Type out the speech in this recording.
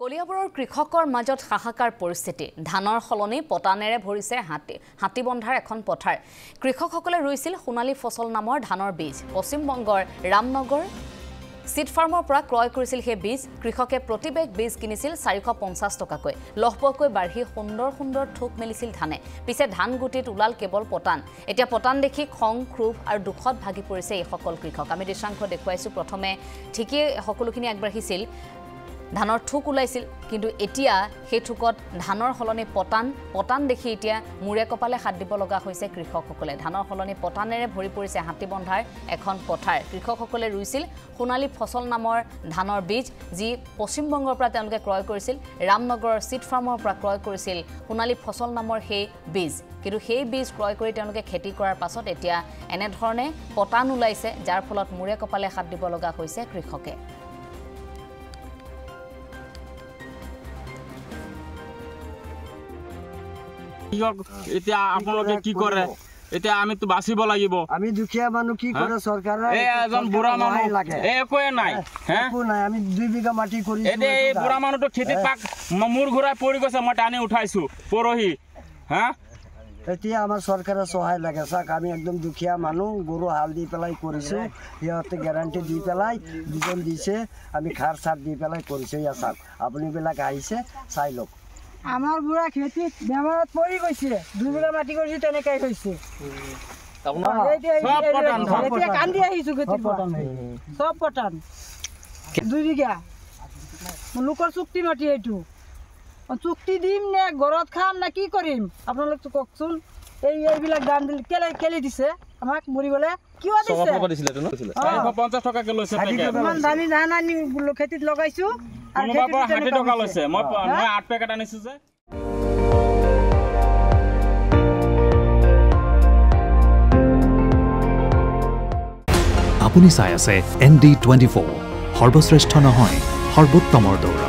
কলিয়াবৰৰ কৃষকৰ মাজত হাহাকাৰ পৰিস্থিতি ধানৰ খলনি পতানেৰে ভৰিছে হাতীবন্ধাৰ এখন পথাৰ কৃষকসকলে ৰুইছিল সোণালী ফসল নামৰ ধানৰ বীজ পশ্চিম বংগৰ ৰামনগৰ সিড ফাৰ্মৰ পৰা ক্ৰয় কৰিছিল হে বীজ কৃষকে প্ৰতি বেগ বীজ কিনিছিল 450 টকাকৈ লহপকৈ বাঢ়ি সুন্দৰ থুক মেলিছিল ধানে পিছে ধান গুটিত উলাল কেৱল পতান এতিয়া পতান দেখি খং ক্ৰোভ আৰু দুখত ভাগি পৰিছে এই সকল কৃষক আমি দৃশ্যাংশ দেখুৱাইছো প্ৰথমে ঠিকই সকলোখিনি আগবাঢ়িছিল ধানৰ থুক উলাইছিল কিন্তু এতিয়া সেই থুকত ধানৰ হলনি পতান দেখি এতিয়া মুৰে কপালে হাত দিব লগা হৈছে কৃষকসকলে ধানৰ হলনি পতানেৰে ভৰি পৰিছে হাতীবন্ধাৰ এখন পথাৰ কৃষকসকলে ৰুইছিল সোণালী ফসল নামৰ ধানৰ বীজ যি পশ্চিম বংগৰ পৰা তেওঁলোকে ক্ৰয় কৰিছিল ৰামনগৰৰ সিড ফাৰ্মৰ পৰা ক্ৰয় কৰিছিল সোণালী ফসল নামৰ সেই বীজ কিন্তু সেই বীজ ক্ৰয় কৰি তেওঁলোকে খেতি কৰাৰ পাছত এতিয়া এনে ধৰণে পতান উলাইছে যাৰ ফলত মুৰে কপালে হাত দিব লগা হৈছে কৃষকে এতিয়া আপোনালোকে কি কৰে এতিয়া আমি তো বাচিব লাগিব আমি দুখীয়া মানুহ কি কৰে চৰকাৰে এই এজন বুঢ়া মানুহ লাগে একোৱে নাই একো নাই আমি 2 বিঘা মাটি কৰিছো এতিয়া এই বুঢ়া মানুহটো খেতি পাক মূৰ ঘূৰাই পৰি গৈছে মই টানি উঠাইছো পৰহি এতিয়া আমাৰ চৰকাৰে সহায় লাগে চাক আমি একদম দুখীয়া মানুহ গৰু হাল দি পেলাই কৰিছো সিহঁতে গ্যাৰান্টি দি পেলাই দুজন দিছে আমি খাৰ চাৰ দি পেলাই কৰিছো ইয়া চাক আপুনি বিলাক আহিছে চাই লওক আমাৰ বুঢ়া খেতিত বেমাৰত পৰি গৈছে 2 বিঘা মাটি কৰিছে তেনেকৈ হৈছে এতিয়া কান্দি আহিছো খেতি সব পটান 2 বিঘা লোকৰ চুক্তি মাটি এইটো চুক্তি দিম নে ঘৰত খাম না কি কৰিম আপোনালোক কওকচোন এইবিলাক দাম দিলে কেলে দিছে আমাক মৰিবলে কিয় দিছে 450 টকা কে লৈছে পেকেট ইমান দামী ধান আনি খেতিত লগাইছো আৰু বাবা 60 টকা লৈছে মই 8 পেকেট আনিছো যে আপুনি চাই আছে ND24 সৰ্বশ্ৰেষ্ঠ নহয় সৰ্বোত্তমৰ দৌৰ